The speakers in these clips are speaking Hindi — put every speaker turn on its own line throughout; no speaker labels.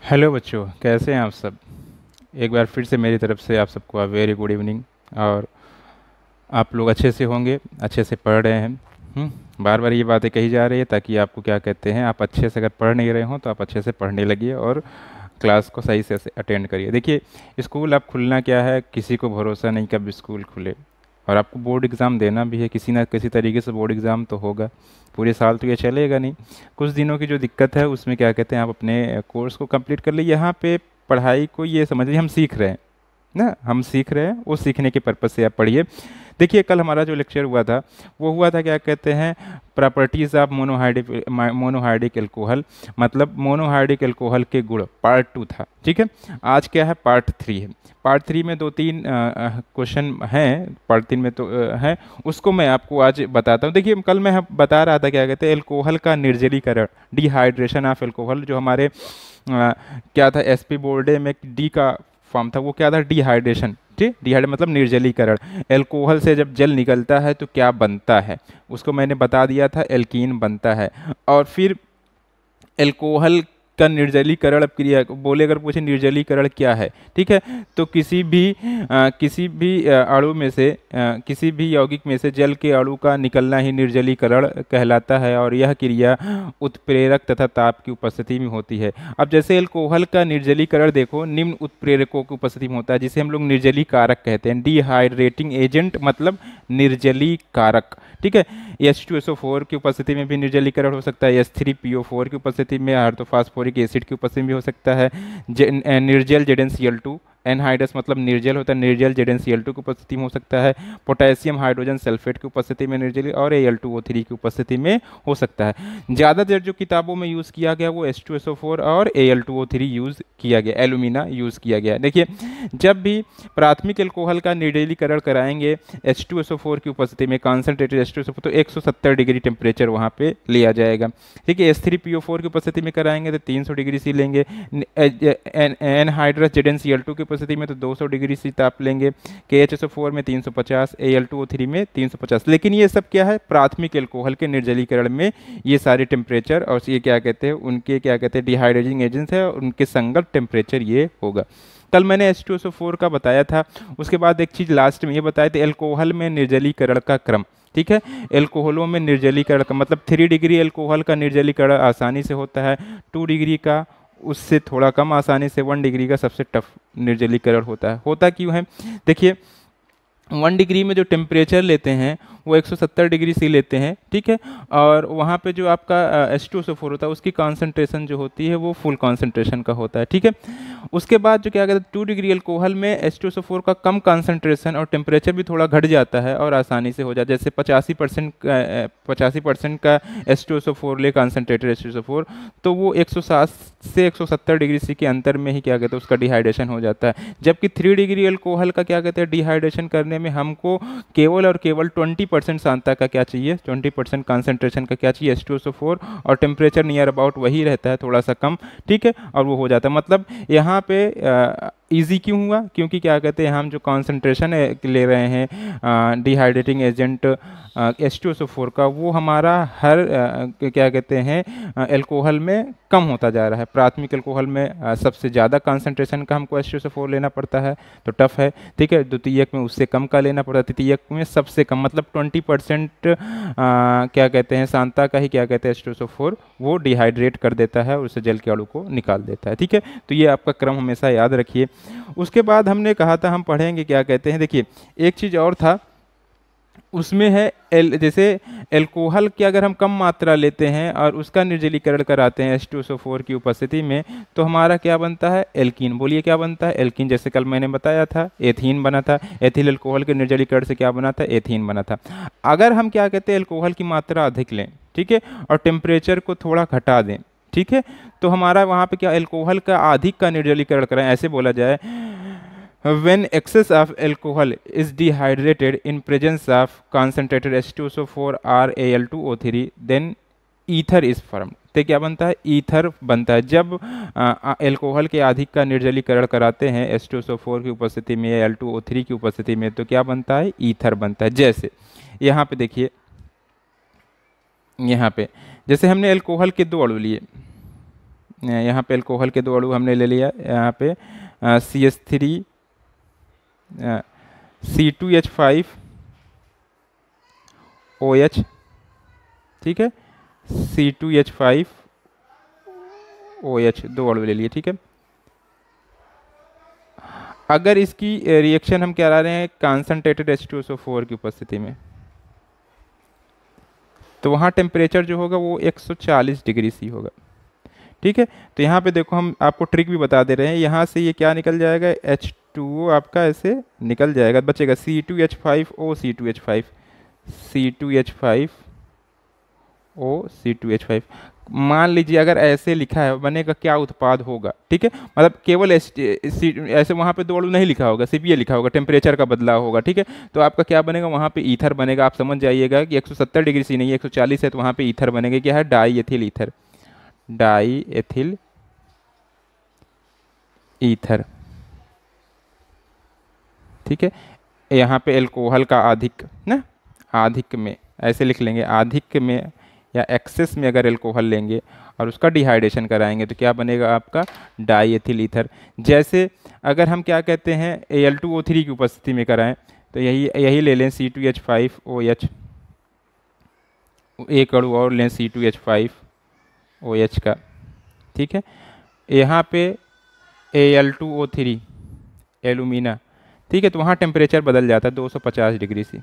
हेलो बच्चों, कैसे हैं आप सब। एक बार फिर से मेरी तरफ से आप सबको वेरी गुड इवनिंग। और आप लोग अच्छे से होंगे, अच्छे से पढ़ रहे हैं। बार बार ये बातें कही जा रही है ताकि आपको क्या कहते हैं, आप अच्छे से अगर पढ़ नहीं रहे हो तो आप अच्छे से पढ़ने लगिए और क्लास को सही से अटेंड करिए। देखिए, स्कूल अब खुलना क्या है, किसी को भरोसा नहीं कब स्कूल खुले। और आपको बोर्ड एग्ज़ाम देना भी है, किसी ना किसी तरीके से बोर्ड एग्ज़ाम तो होगा। पूरे साल तो ये चलेगा नहीं। कुछ दिनों की जो दिक्कत है उसमें क्या कहते हैं, आप अपने कोर्स को कंप्लीट कर लीजिए। यहाँ पे पढ़ाई को ये समझ लीजिए हम सीख रहे हैं ना, हम सीख रहे हैं, उस सीखने के पर्पज़ से आप पढ़िए। देखिए, कल हमारा जो लेक्चर हुआ था वो हुआ था क्या कहते हैं, प्रॉपर्टीज़ ऑफ मोनोहाइड्रिक एल्कोहल, मतलब मोनोहाइड्रिक एल्कोहल के गुण, पार्ट 2 था। ठीक है, आज क्या है, पार्ट 3 है। पार्ट 3 में दो तीन क्वेश्चन हैं, पार्ट 3 में तो हैं, उसको मैं आपको आज बताता हूँ। देखिए, कल मैं बता रहा था क्या कहते हैं, एल्कोहल का निर्जलीकरण, डिहाइड्रेशन ऑफ एल्कोहल, जो हमारे क्या था, एसपी बोर्डे में डी का फॉर्म था, वो क्या था, डिहाइड्रेशन। ठीक, डिहाइड मतलब निर्जलीकरण। एल्कोहल से जब जल निकलता है तो क्या बनता है, उसको मैंने बता दिया था, एल्कीन बनता है। और फिर एल्कोहल का निर्जलीकरण, अब क्रिया बोले, अगर पूछे निर्जलीकरण क्या है, ठीक है, तो किसी भी अणु में से किसी भी यौगिक में से जल के अणु का निकलना ही निर्जलीकरण कहलाता है। और यह क्रिया उत्प्रेरक तथा ताप की उपस्थिति में होती है। अब जैसे एल्कोहल का निर्जलीकरण देखो, निम्न उत्प्रेरकों की उपस्थिति में होता है, जिसे हम लोग निर्जलीकारक कहते हैं। डिहाइड्रेटिंग एजेंट मतलब निर्जलीकारक। ठीक है, H2SO4 की उपस्थिति में भी निर्जलीकरण हो सकता है, H3PO4 की उपस्थिति में, ऑर्थोफॉस्फोरिक एसिड की उपस्थिति में भी हो सकता है। निर्जल ZnCl2, एनहाइड्रस मतलब निर्जल होता है, निर्जल ZnCl2 की उपस्थिति में हो सकता है। पोटेशियम हाइड्रोजन सल्फेट की उपस्थिति में निर्जली, और Al2O3 की उपस्थिति में हो सकता है। ज़्यादातर जो किताबों में यूज़ किया गया वो H2SO4 और Al2O3 यूज़ किया गया, एलुमिना यूज़ किया गया। देखिए, जब भी प्राथमिक एल्कोहल का निर्जलीकरण कराएंगे H2SO4 की उपस्थिति में, कॉन्सेंट्रेटेड H2SO4, तो 170 डिग्री टेम्परेचर वहाँ पे लिया जाएगा। ठीक है, H3PO4 की उपस्थिति में कराएंगे तो 300 डिग्री सी लेंगे। एनहाइड्रस ZnCl2 की उपस्थिति में तो 200 डिग्री सी ताप लेंगे। KHSO4 में 350, Al2O3 में 350। लेकिन ये सब क्या है, प्राथमिक एल्कोहल के निर्जलीकरण में ये सारे टेम्परेचर और ये क्या कहते हैं, उनके क्या कहते हैं, डिहाइड्रेटिंग एजेंट्स है, उनके संगत टेम्परेचर ये होगा। कल मैंने H2SO4 का बताया था। उसके बाद एक चीज़ लास्ट में ये बताया था, एल्कोहल में निर्जलीकरण का क्रम। ठीक है, एल्कोहलों में निर्जलीकरण का मतलब 3 डिग्री एल्कोहल का निर्जलीकरण आसानी से होता है, 2 डिग्री का उससे थोड़ा कम आसानी से, 1 डिग्री का सबसे टफ निर्जलीकरण होता है। होता क्यों है, देखिए, 1 डिग्री में जो टेम्परेचर लेते हैं वो 170 डिग्री सी लेते हैं। ठीक है, और वहाँ पे जो आपका H2SO4 होता है उसकी कॉन्सेंट्रेशन जो होती है वो फुल कॉन्सेंट्रेशन का होता है। ठीक है, उसके बाद जो क्या कहते हैं, 2 डिग्री एल्कोहल में H2SO4 का कम कॉन्सेंट्रेशन और टेम्परेचर भी थोड़ा घट जाता है और आसानी से हो जाता है। जैसे 85% का H2SO4 ले, कॉन्सेंट्रेटेड H2SO4, तो वो 160 से 170 डिग्री सी के अंतर में ही क्या कहते हैं, उसका डिहाइड्रेशन हो जाता है। जबकि 3 डिग्री एल्कोहल का क्या कहते हैं, डिहाइड्रेशन करने में हमको केवल और केवल 20% सांद्रता का क्या चाहिए, 20% कॉन्सेंट्रेशन का क्या चाहिए, H2SO4, और टेम्परेचर नियर अबाउट वही रहता है, थोड़ा सा कम। ठीक है, और वो हो जाता है। मतलब यहाँ पे इजी क्यों हुआ, क्योंकि क्या कहते हैं, हम जो कॉन्सेंट्रेशन ले रहे हैं डिहाइड्रेटिंग एजेंट H2SO4 का, वो हमारा हर क्या कहते हैं, एल्कोहल में कम होता जा रहा है। प्राथमिक एल्कोहल में सबसे ज़्यादा कॉन्सेंट्रेशन का हमको H2SO4 लेना पड़ता है, तो टफ है। ठीक है, द्वितीयक में उससे कम का लेना पड़ता है, तृतीयक में सबसे कम, मतलब 20% क्या कहते हैं, सांद्रता का ही क्या कहते हैं H2SO4 वो डिहाइड्रेट कर देता है और उससे जल के अणु को निकाल देता है। ठीक है, तो ये आपका क्रम हमेशा याद रखिए। उसके बाद हमने कहा था हम पढ़ेंगे क्या कहते हैं, देखिए, एक चीज़ और था उसमें है जैसे एल्कोहल की अगर हम कम मात्रा लेते हैं और उसका निर्जलीकरण कराते हैं H2SO4 की उपस्थिति में, तो हमारा क्या बनता है, एल्कीन। बोलिए क्या बनता है, एल्कीन। जैसे कल मैंने बताया था एथीन बना था, एथिल एल्कोहल के निर्जलीकरण से क्या बना था, एथीन बना था। अगर हम क्या कहते हैं, एल्कोहल की मात्रा अधिक लें, ठीक है, और टेम्परेचर को थोड़ा घटा दें, ठीक है, तो हमारा वहाँ पे क्या, एल्कोहल का अधिक का निर्जलीकरण कराएं, ऐसे बोला जाए, when excess of alcohol is dehydrated in presence of concentrated H2SO4 or Al2O3, then ether is form. तो क्या बनता है, ईथर बनता है। जब एल्कोहल के अधिक का निर्जलीकरण कराते हैं H2SO4 की उपस्थिति में या Al2O3 की उपस्थिति में, तो क्या बनता है, ईथर बनता है। जैसे यहाँ पे देखिए, यहाँ पे जैसे हमने एल्कोहल के 2 अणु लिए, यहाँ पे अल्कोहल के 2 अणु हमने ले लिया, यहाँ पे CH3 C2H5OH, ठीक है, C2H5OH 2 अणु ले लिए, ठीक है। अगर इसकी रिएक्शन हम क्या ला रहे हैं कॉन्सनट्रेटेड H2SO4 की उपस्थिति में, तो वहाँ टेम्परेचर जो होगा वो 140 डिग्री सी होगा, ठीक है। तो यहाँ पे देखो हम आपको ट्रिक भी बता दे रहे हैं, यहाँ से ये क्या निकल जाएगा, H2O आपका ऐसे निकल जाएगा, बचेगा C2H5O C2H5 C2H5O C2H5। मान लीजिए अगर ऐसे लिखा है बनेगा क्या उत्पाद होगा, ठीक है, मतलब केवल ऐसे वहाँ पे 2 अणु नहीं लिखा होगा, सिर्फ ये लिखा होगा, टेम्परेचर का बदलाव होगा, ठीक है। तो आपका क्या बनेगा, वहाँ पे ईथर बनेगा। आप समझ जाइएगा कि 170 डिग्री सी नहीं 140 है, तो वहाँ पे ईथर बनेगा, क्या है, die ethyl ether, die ethyl ether, ठीक है। यहाँ पे एल्कोहल का आधिक ना, आधिक में ऐसे लिख लेंगे, आधिक में या एक्सेस में अगर एल्कोहल लेंगे और उसका डिहाइड्रेशन कराएंगे तो क्या बनेगा आपका डाई एथिल ईथर। जैसे अगर हम क्या कहते हैं Al2O3 की उपस्थिति में कराएं तो यही ले लें C2H5OH, एक अणु और लें C2H5OH का, ठीक है। यहाँ पे Al2O3 एलुमिना, ठीक है, तो वहाँ टेम्परेचर बदल जाता है 250 डिग्री से।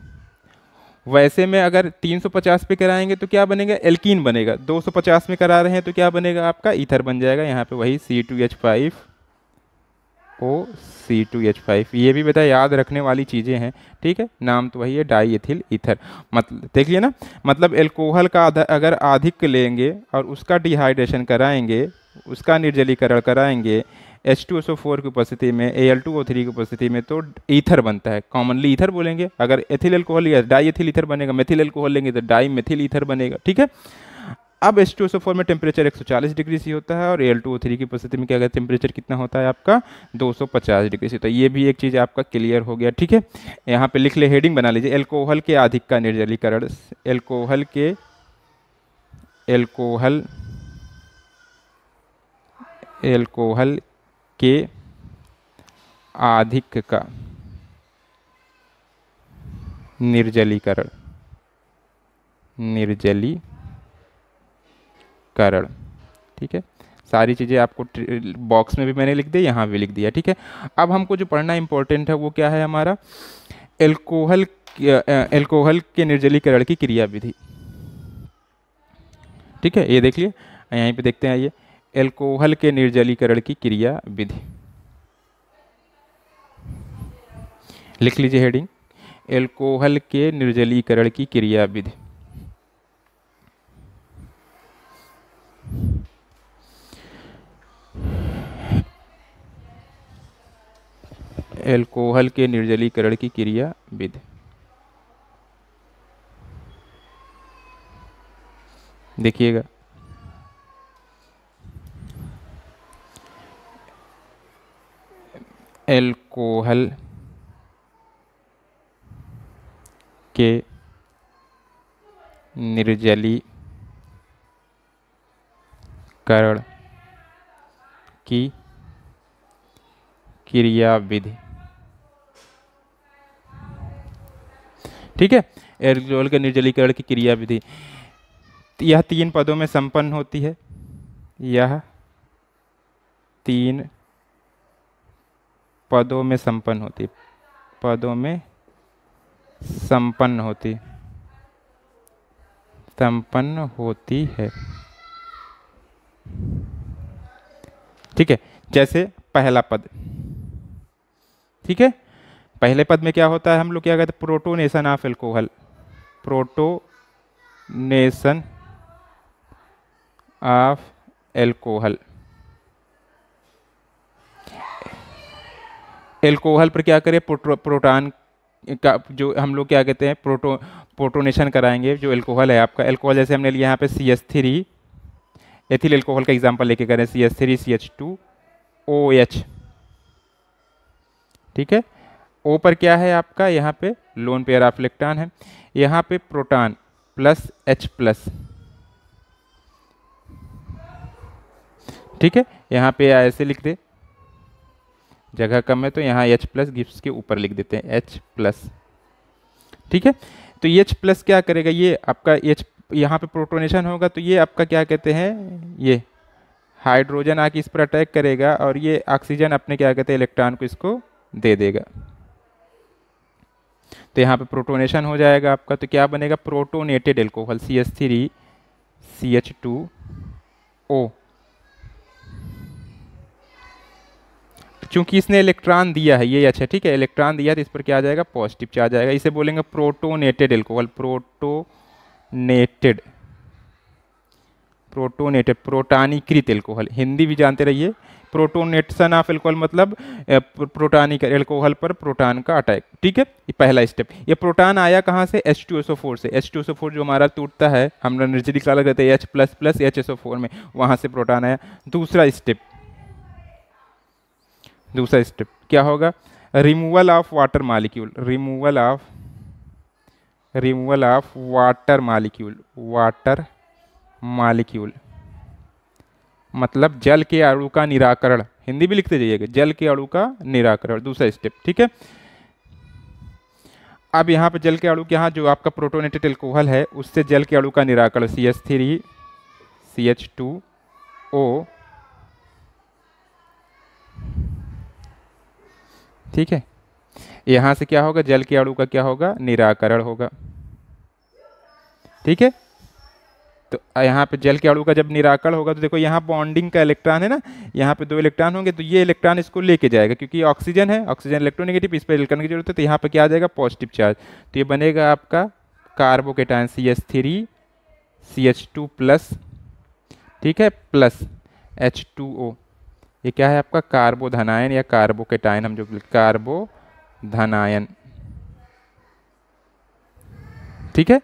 वैसे में अगर 350 पे कराएंगे तो क्या बनेगा, एल्कीन बनेगा। 250 में करा रहे हैं तो क्या बनेगा आपका ईथर बन जाएगा। यहाँ पे वही C2H5O C2H5, ये भी बेटा याद रखने वाली चीज़ें हैं, ठीक है, नाम तो वही है डाई एथिल ईथर। मतलब देख लिया ना, मतलब एल्कोहल का अगर अधिक लेंगे और उसका डिहाइड्रेशन कराएंगे, उसका निर्जलीकरण कराएंगे H2SO4 की उपस्थिति में, Al2O3 की उपस्थिति में, तो ईथर बनता है। कॉमनली ईथर बोलेंगे। अगर एथिल एल्कोहल या डाई एथिल ईथर बनेगा, मेथिल एल्कोहल लेंगे तो डाई मेथिल ईथर बनेगा, ठीक है। अब H2SO4 में टेम्परेचर 140 डिग्री सी होता है और Al2O3 की उपस्थिति में क्या कहते हैं टेम्परेचर कितना होता है आपका 250 डिग्री सी। तो ये भी एक चीज़ आपका क्लियर हो गया, ठीक है। यहाँ पे लिख ले, हेडिंग बना लीजिए, एल्कोहल के अधिक का निर्जलीकरण, एल्कोहल के अधिक का निर्जलीकरण, ठीक है। सारी चीज़ें आपको बॉक्स में भी मैंने लिख दी, यहाँ भी लिख दिया, ठीक है। अब हमको जो पढ़ना इंपॉर्टेंट है वो क्या है हमारा, एल्कोहल के निर्जलीकरण की क्रिया विधि, ठीक है। ये देख लिए, यहीं पे देखते हैं, ये एल्कोहल के निर्जलीकरण की क्रिया विधि लिख लीजिए, हेडिंग एल्कोहल के निर्जलीकरण की क्रिया विधि। एल्कोहल के निर्जलीकरण की क्रिया विधि, देखिएगा, एल्कोहल के निर्जलीकरण की क्रिया विधि, ठीक है। एल्कोहल के निर्जलीकरण की क्रिया विधि यह 3 पदों में संपन्न होती है, यह 3 पदों में संपन्न होती, पदों में संपन्न होती है, ठीक है। जैसे पहला पद, ठीक है, पहले पद में क्या होता है, हम लोग क्या कहते हैं, protonation of alcohol, protonation of alcohol. Alcohol पर क्या करें, प्रोटॉन का जो हम लोग क्या कहते हैं प्रोटोनेशन कराएंगे। जो एल्कोहल है आपका, एल्कोहल जैसे हमने लिया यहाँ पे CH3, एथिल एल्कोहल का एग्जांपल लेके करें, CH3 CH2OH, ठीक है। O पर क्या है आपका, यहाँ पे लोन पेयर ऑफ इलेक्ट्रॉन है, यहाँ पे प्रोटॉन प्लस H प्लस, ठीक है, यहाँ पे ऐसे लिख दे, जगह कम है तो यहाँ H प्लस गिब्स के ऊपर लिख देते हैं H प्लस। ठीक है, तो H प्लस क्या करेगा, ये आपका H यहाँ पे प्रोटोनेशन होगा तो ये आपका क्या कहते हैं, ये हाइड्रोजन आके इस पर अटैक करेगा और ये ऑक्सीजन अपने क्या कहते हैं इलेक्ट्रॉन को इसको दे देगा। तो यहाँ पे प्रोटोनेशन हो जाएगा आपका, तो क्या बनेगा, प्रोटोनेटेड एल्कोहल CH3CH2O। चूंकि इसने इलेक्ट्रॉन दिया है, ये अच्छा ठीक है, इलेक्ट्रॉन दिया तो इस पर क्या आ जाएगा, पॉजिटिव चार्ज आएगा, इसे बोलेंगे प्रोटोनेटेड एल्कोहल। प्रोटोनेटेड प्रोटानीकृत एल्कोहल, हिंदी भी जानते रहिए। प्रोटोनेशन ऑफ एल्कोहल मतलब प्रोटानिक एल्कोहल पर प्रोटॉन का अटैक। ठीक है, ये पहला स्टेप। ये प्रोटॉन आया कहाँ से, H2SO4 से। H2SO4 जो हमारा टूटता है, हम निर्जली निकाला करते हैं H प्लस प्लस HSO4 में, वहाँ से प्रोटॉन आया। दूसरा स्टेप क्या होगा, removal of water molecule. Removal of water molecule मतलब जल के अणु का निराकरण, हिंदी भी लिखते जाइएगा, जल के अणु का निराकरण, दूसरा स्टेप। ठीक है, अब यहाँ पे जल के अणु के यहाँ जो आपका प्रोटोनेटेड एल्कोहल है उससे जल के अणु का निराकरण, CH3CH2O। ठीक है, यहाँ से क्या होगा, जल के अणु का क्या होगा, निराकरण होगा। ठीक है, तो यहाँ पे जल के अणु का जब निराकरण होगा तो देखो यहाँ बॉन्डिंग का इलेक्ट्रॉन है ना, यहाँ पे 2 इलेक्ट्रॉन होंगे तो ये इलेक्ट्रॉन इसको लेके जाएगा, क्योंकि ये ऑक्सीजन है, ऑक्सीजन इलेक्ट्रोनेगेटिव, इस पर इलेक्ट्रॉन की जरूरत है, तो यहाँ पे क्या आ जाएगा, पॉजिटिव चार्ज। तो ये बनेगा आपका कार्बोकेटायन CH3CH2 प्लस, ठीक है, प्लस H2O। ये क्या है आपका कार्बोधनायन या कार्बोकेटायन, हम जो कार्बोधनायन। ठीक है,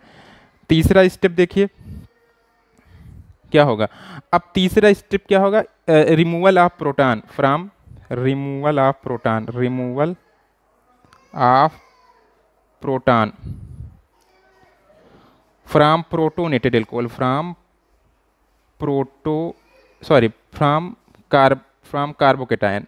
तीसरा स्टेप देखिए क्या होगा। अब तीसरा स्टेप क्या होगा, removal of proton from, removal of proton from protonated alcohol, from carbocation.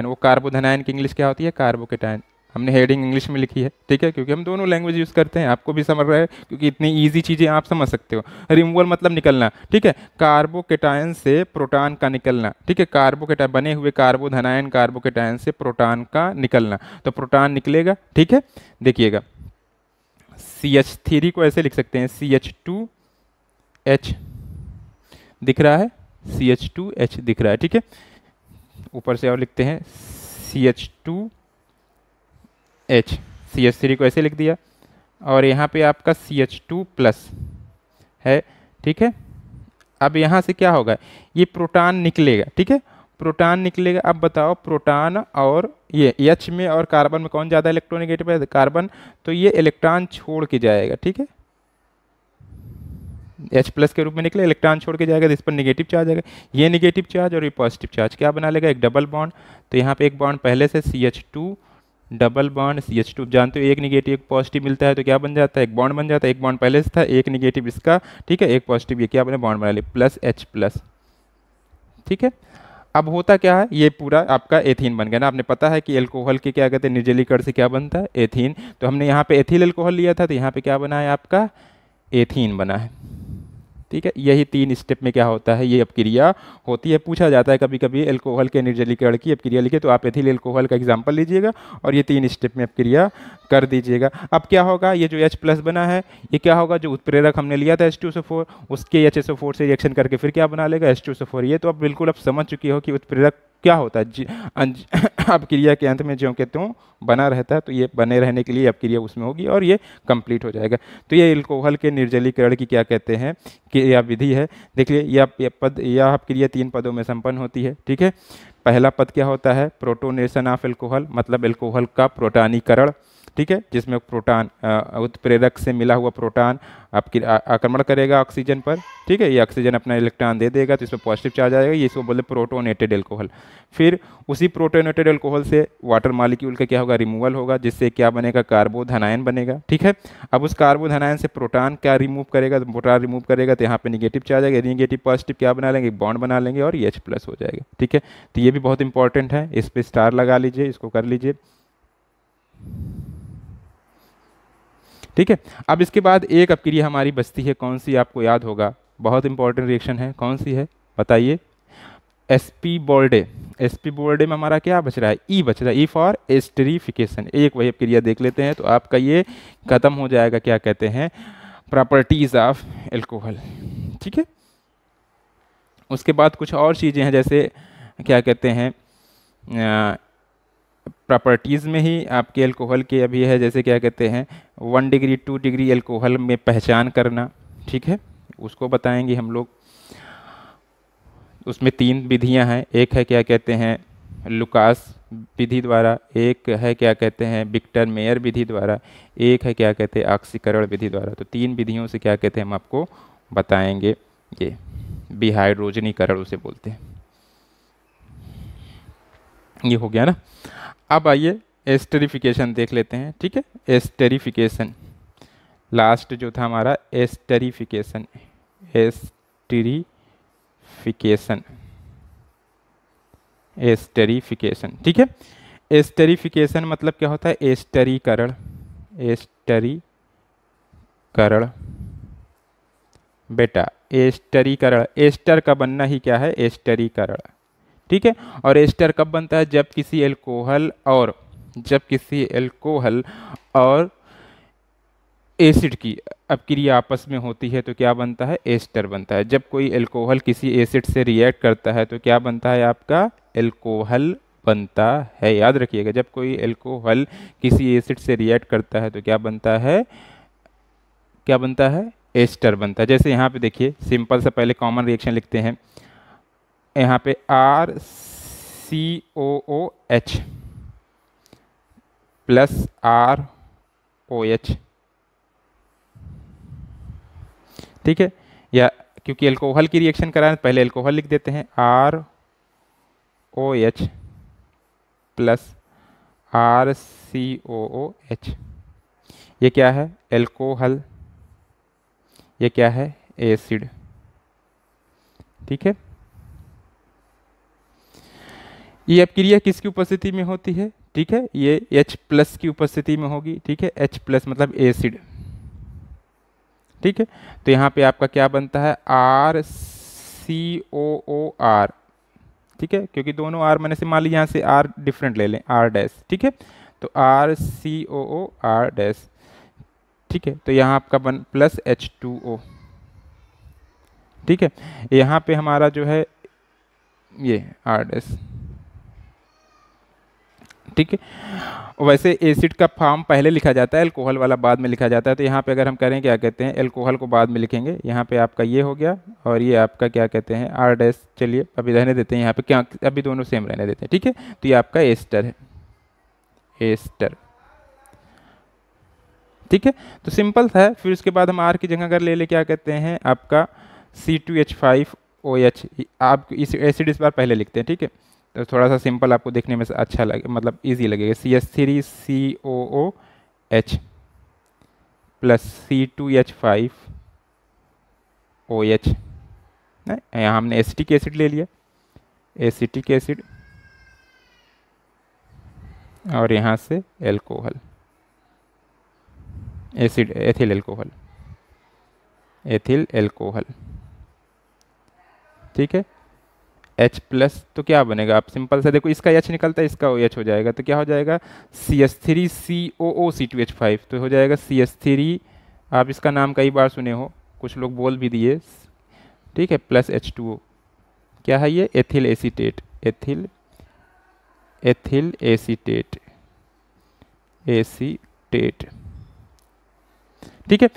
वो कार्बोधनायन की इंग्लिश क्या होती है, कार्बोकेटायन। हमने हेडिंग इंग्लिश में लिखी है, ठीक है, क्योंकि हम दोनों लैंग्वेज यूज़ करते हैं, आपको भी समझ रहा है, क्योंकि इतनी इजी चीज़ें आप समझ सकते हो। रिमूवल मतलब निकलना, ठीक है, कार्बोकेटायन से प्रोटॉन का निकलना। ठीक है, कार्बोकेटायन बने हुए कार्बोधनायन कार्बोकेटायन से प्रोटॉन का निकलना, तो प्रोटॉन निकलेगा। ठीक है, देखिएगा CH3 को ऐसे लिख सकते हैं, CH2H दिख रहा है, CH2H दिख रहा है। ठीक है, ऊपर से और लिखते हैं CH2H, CH3 को ऐसे लिख दिया, और यहाँ पे आपका CH2 प्लस है। ठीक है, अब यहाँ से क्या होगा, ये प्रोटॉन निकलेगा। ठीक है, प्रोटॉन निकलेगा। अब बताओ प्रोटॉन और ये H में और कार्बन में कौन ज़्यादा इलेक्ट्रोनेगेटिव है, कार्बन, तो ये इलेक्ट्रॉन छोड़ के जाएगा। ठीक है, H प्लस के रूप में निकले, इलेक्ट्रॉन छोड़ के जाएगा तो इस पर नेगेटिव चार्ज आएगा, ये नेगेटिव चार्ज और ये पॉजिटिव चार्ज क्या बना लेगा, एक डबल बॉन्ड। तो यहाँ पे एक बॉन्ड पहले से CH2 डबल बॉन्ड CH2, जानते हो एक नेगेटिव एक पॉजिटिव मिलता है तो क्या बन जाता है, एक बॉन्ड बन जाता है। एक बॉन्ड पहले से था, एक नेगेटिव इसका, ठीक है, एक पॉजिटिव, ये क्या बने, बॉन्ड बना लिया, प्लस H प्लस। ठीक है, अब होता क्या है, ये पूरा आपका एथीन बन गया ना। आपने पता है कि एल्कोहल के क्या कहते हैं, निर्जलीकरण से क्या बनता है, एथीन। तो हमने यहाँ पे एथिल एल्कोहल लिया था, तो यहाँ पे क्या बना है आपका, एथीन बना है। ठीक है, यही 3 स्टेप में क्या होता है, ये अपक्रिया होती है। पूछा जाता है कभी कभी एल्कोहल के निर्जलीकरण की अपक्रिया लिखे, तो आप एथिल एल्कोहल का एग्जांपल लीजिएगा और ये 3 स्टेप में अपक्रिया कर दीजिएगा। अब क्या होगा, ये जो H प्लस बना है, ये क्या होगा, जो उत्प्रेरक हमने लिया था H2SO4, उसके HSO4 से रिएक्शन करके फिर क्या बना लेगा, H2SO4। ये तो अब बिल्कुल आप समझ चुकी हो कि उत्प्रेरक क्या होता है। अपक्रिया के अंत में ज्यों के त्यों बना रहता है, तो ये बने रहने के लिए अपक्रिया उसमें होगी और ये कंप्लीट हो जाएगा। तो ये एल्कोहल के निर्जलीकरण की क्या कहते हैं, क्रिया विधि है। देखिए यह अपक्रिया 3 पदों में संपन्न होती है। ठीक है, पहला पद क्या होता है, प्रोटोनेशन ऑफ एल्कोहल, मतलब एल्कोहल का प्रोटॉनीकरण, ठीक है, जिसमें प्रोटॉन उत्प्रेरक से मिला हुआ प्रोटॉन आपकी आक्रमण करेगा ऑक्सीजन पर, ठीक है, ये ऑक्सीजन अपना इलेक्ट्रॉन दे देगा तो इसमें पॉजिटिव चार्ज आएगा, ये इसको बोलते प्रोटोनेटेड एल्कोहल। फिर उसी प्रोटोनेटेड एल्कोहल से वाटर मॉलिक्यूल का क्या होगा, रिमूवल होगा, जिससे क्या बनेगा, कार्बोधनायन बनेगा, ठीक है। अब उस कार्बोधनायन से प्रोटॉन क्या रिमूव करेगा, तो प्रोटॉन रिमूव करेगा तो यहाँ पे निगेटिव चार्ज आएगा, निगेटिव पॉजिटिव क्या बना लेंगे, बॉन्ड बना लेंगे और ये H+ हो जाएगा, ठीक है। तो ये भी बहुत इंपॉर्टेंट है, इस पर स्टार लगा लीजिए, इसको कर लीजिए, ठीक है। अब इसके बाद एक अपक्रिया हमारी बचती है, कौन सी आपको याद होगा, बहुत इंपॉर्टेंट रिएक्शन है, कौन सी है बताइए, sp बोल्डे। sp बोल्डे में हमारा क्या बच रहा है, ई बच रहा है, ई फॉर एस्टरिफिकेशन। एक वही अपक्रिया देख लेते हैं तो आपका ये खत्म हो जाएगा, क्या कहते हैं, प्रॉपर्टीज ऑफ एल्कोहल, ठीक है। उसके बाद कुछ और चीज़ें हैं, जैसे क्या कहते हैं, प्रॉपर्टीज़ में ही आपके एल्कोहल के अभी है, जैसे क्या कहते हैं 1 डिग्री 2 डिग्री एल्कोहल में पहचान करना, ठीक है, उसको बताएंगे हम लोग। उसमें 3 विधियां हैं, एक है क्या कहते हैं लुकास विधि द्वारा, एक है क्या कहते हैं विक्टर मेयर विधि द्वारा, एक है क्या कहते हैं ऑक्सीकरण विधि द्वारा। तो 3 विधियों से क्या कहते हैं हम आपको बताएंगे, ये विहाइड्रोजनीकरण उसे बोलते हैं। ये हो गया ना। अब आइए एस्टरिफिकेशन देख लेते हैं, ठीक है। एस्टरिफिकेशन लास्ट जो था हमारा, एस्टरिफिकेशन, एस्टरिफिकेशन, एस्टरिफिकेशन, ठीक है। एस्टरिफिकेशन मतलब क्या होता है, एस्टरीकरण, एस्टरीकरण बेटा, एस्टरीकरण, एस्टर का बनना ही क्या है, एस्टरीकरण, ठीक है। और एस्टर कब बनता है, जब किसी एल्कोहल और एसिड की अपक्रिया आपस में होती है तो क्या बनता है, एस्टर बनता है। जब कोई एल्कोहल किसी एसिड से रिएक्ट करता है तो क्या बनता है, आपका एल्कोहल बनता है, याद रखिएगा। जब कोई एल्कोहल किसी एसिड से रिएक्ट करता है तो क्या बनता है, क्या बनता है, एस्टर बनता है। जैसे यहाँ पे देखिए, सिंपल सा पहले कॉमन रिएक्शन लिखते हैं, यहाँ पे RCOOH प्लस ROH, ठीक है। या क्योंकि एल्कोहल की रिएक्शन कराएं पहले एल्कोहल लिख देते हैं, ROH प्लस RCOOH। ये क्या है, एल्कोहल, ये क्या है, एसिड, ठीक है। ये अपक्रिया किसकी उपस्थिति में होती है, ठीक है, ये H+ की उपस्थिति में होगी, ठीक है। H+ मतलब एसिड, ठीक है। तो यहाँ पे आपका क्या बनता है, RCOOR, ठीक है, क्योंकि दोनों R मैंने से मान लीजिए यहाँ से R डिफरेंट ले लें, R', ठीक है। तो RCOOR', ठीक है। तो यहाँ आपका बन प्लस H2O, ठीक है। यहाँ पे हमारा जो है ये R', ठीक है। वैसे एसिड का फॉर्म पहले लिखा जाता है, अल्कोहल वाला बाद में लिखा जाता है। तो यहाँ पे अगर हम करें क्या कहते हैं, अल्कोहल को बाद में लिखेंगे, यहाँ पे आपका ये हो गया और ये आपका क्या कहते हैं R'। चलिए अभी रहने देते हैं यहाँ पे, क्या अभी दोनों सेम रहने देते हैं, ठीक है। तो ये आपका एस्टर है, एस्टर, ठीक है। तो सिंपल है। फिर उसके बाद हम R की जगह अगर ले ले क्या कहते हैं आपका C2H5OH, आप इस एसिड इस बार पहले लिखते हैं, ठीक है। तो थोड़ा सा सिंपल आपको देखने में अच्छा लगे, मतलब इजी लगेगा। CH3COOH प्लस C2H5OH, यहाँ हमने एसिटिक एसिड ले लिया, एसिटिक एसिड, और यहाँ से alcohol, acid, ethyl alcohol, ethyl alcohol, ठीक है। H+ तो क्या बनेगा, आप सिंपल से देखो, इसका H निकलता है, इसका OH हो जाएगा, तो क्या हो जाएगा CH3COOC2H5, तो हो जाएगा CH3, आप इसका नाम कई बार सुने हो, कुछ लोग बोल भी दिए, ठीक है, प्लस H2O, क्या है ये, ethyl acetate, ethyl acetate, acetate, ठीक है।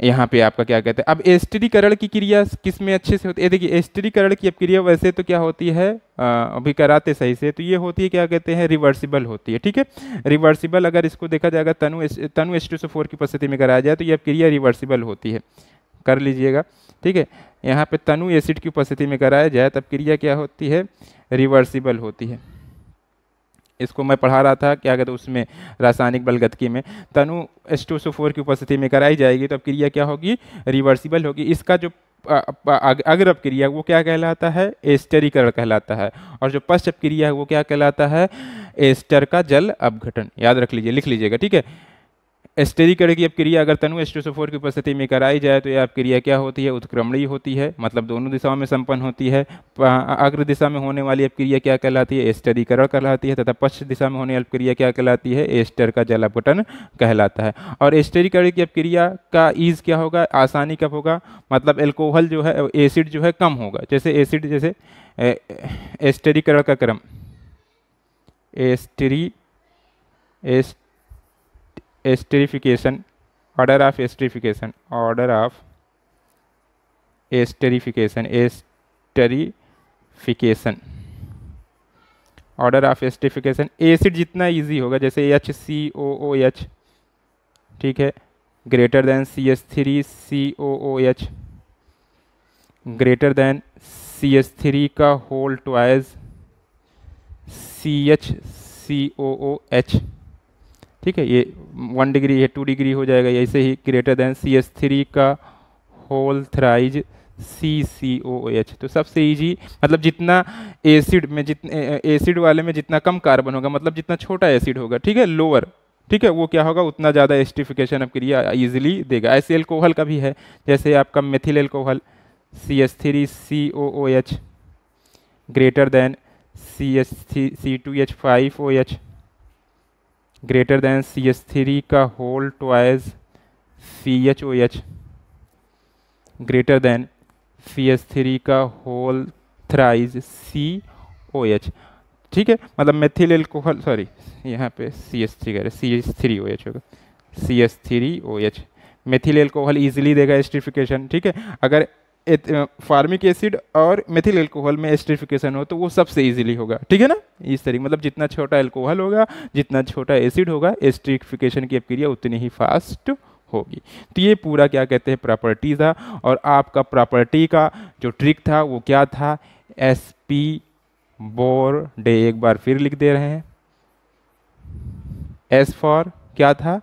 यहाँ पे आपका क्या कहते हैं, अब एस्टरीकरण की क्रिया किस में अच्छे से होती है, देखिए एस्टरीकरण की अब क्रिया वैसे तो क्या होती है, अभी कराते सही से, तो ये होती है क्या कहते हैं, रिवर्सिबल होती है। ठीक है, रिवर्सिबल अगर इसको देखा जाएगा तनु H2SO4 की उपस्थिति में कराया जाए तो ये क्रिया रिवर्सिबल होती है, कर लीजिएगा। ठीक है, यहाँ पे तनु एसिड की उपस्थिति में कराया जाए तब क्रिया क्या होती है, रिवर्सिबल होती है। इसको मैं पढ़ा रहा था क्या कहते हैं उसमें, रासायनिक बलगतकी में, तनु H2SO4 की उपस्थिति में कराई जाएगी तो अब क्रिया क्या होगी, रिवर्सिबल होगी। इसका जो अग्रभ क्रिया वो क्या कहलाता है, एस्टरीकरण कहलाता है, और जो पश्च क्रिया है वो क्या कहलाता है, एस्टर का जल अपघटन। याद रख लीजिए, लिख लीजिएगा। ठीक है, एस्टरीकरण की अब क्रिया अगर तनु H2SO4 की उपस्थिति में कराई जाए तो यह अब क्रिया क्या होती है, उत्क्रमणीय होती है, मतलब दोनों दिशाओं में संपन्न होती है। अग्र दिशा में होने वाली अब क्रिया क्या कहलाती है, एस्टरीकरण कहलाती है, तथा पश्चिम दिशा में होने वाली क्रिया क्या कहलाती है, एस्टर का जल अपघटन कहलाता है। और एस्टरीकरण की अब क्रिया का ईज क्या होगा, आसानी कब होगा, मतलब एल्कोहल जो है, एसिड जो है कम होगा। जैसे एसिड, जैसे एस्टरीकरण का क्रम, esterification, order of esterification, order of esterification, esterification, order of esterification, acid जितना इजी होगा, जैसे HCOOH, ठीक है, greater than CH3COOH, greater than CH3 का होल ट्वाइस CHCOOH। ठीक है, ये 1 डिग्री है, 2 डिग्री हो जाएगा, ऐसे ही ग्रेटर देन CH3 का होल थ्राइज CCOOH। तो सबसे इजी, मतलब जितना एसिड में, जितने एसिड वाले में जितना कम कार्बन होगा, मतलब जितना छोटा एसिड होगा, ठीक है, लोअर, ठीक है, वो क्या होगा, उतना ज़्यादा एस्टरीफिकेशन अब क्रिया इजीली देगा। ऐसे एल्कोहल का भी है, जैसे आपका methyl alcohol CH3COOH greater than C2H5OH greater than CH3 का whole twice CHOH greater than CH3 का होल थ्राइज COH। ठीक है, मतलब मेथिल एल्कोहल, सॉरी यहाँ पे CH3 कह रहे, CH3OH होगा, CH3OH। मेथिल एल्कोहल इजीली देगा एस्टरीफिकेशन। ठीक है, अगर फार्मिक एसिड और मेथिल एल्कोहल में एस्टरीफिकेशन हो तो वो सबसे इजीली होगा। ठीक है ना, इस तरीके, मतलब जितना छोटा एल्कोहल होगा, जितना छोटा एसिड होगा, एस्टरीफिकेशन की प्रक्रिया उतनी ही फास्ट होगी। तो ये पूरा क्या कहते हैं, प्रॉपर्टी था। और आपका प्रॉपर्टी का जो ट्रिक था वो क्या था, SP बोर्डे, एक बार फिर लिख दे रहे हैं, S फॉर क्या था,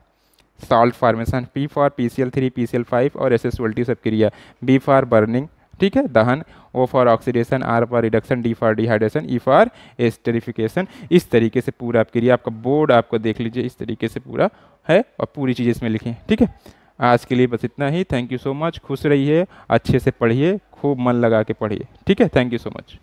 salt formation, P for PCl3 PCl5 और SS सब क्रिया, B फॉर बर्निंग, ठीक है, दहन, O for oxidation, R for reduction, D for dehydration, E for esterification. इस तरीके से पूरा क्रिया आपका बोर्ड आपको देख लीजिए, इस तरीके से पूरा है और पूरी चीज़ इसमें लिखी है। ठीक है, आज के लिए बस इतना ही। थैंक यू सो मच, खुश रहिए, अच्छे से पढ़िए, खूब मन लगा के पढ़िए। ठीक है, थैंक यू सो मच।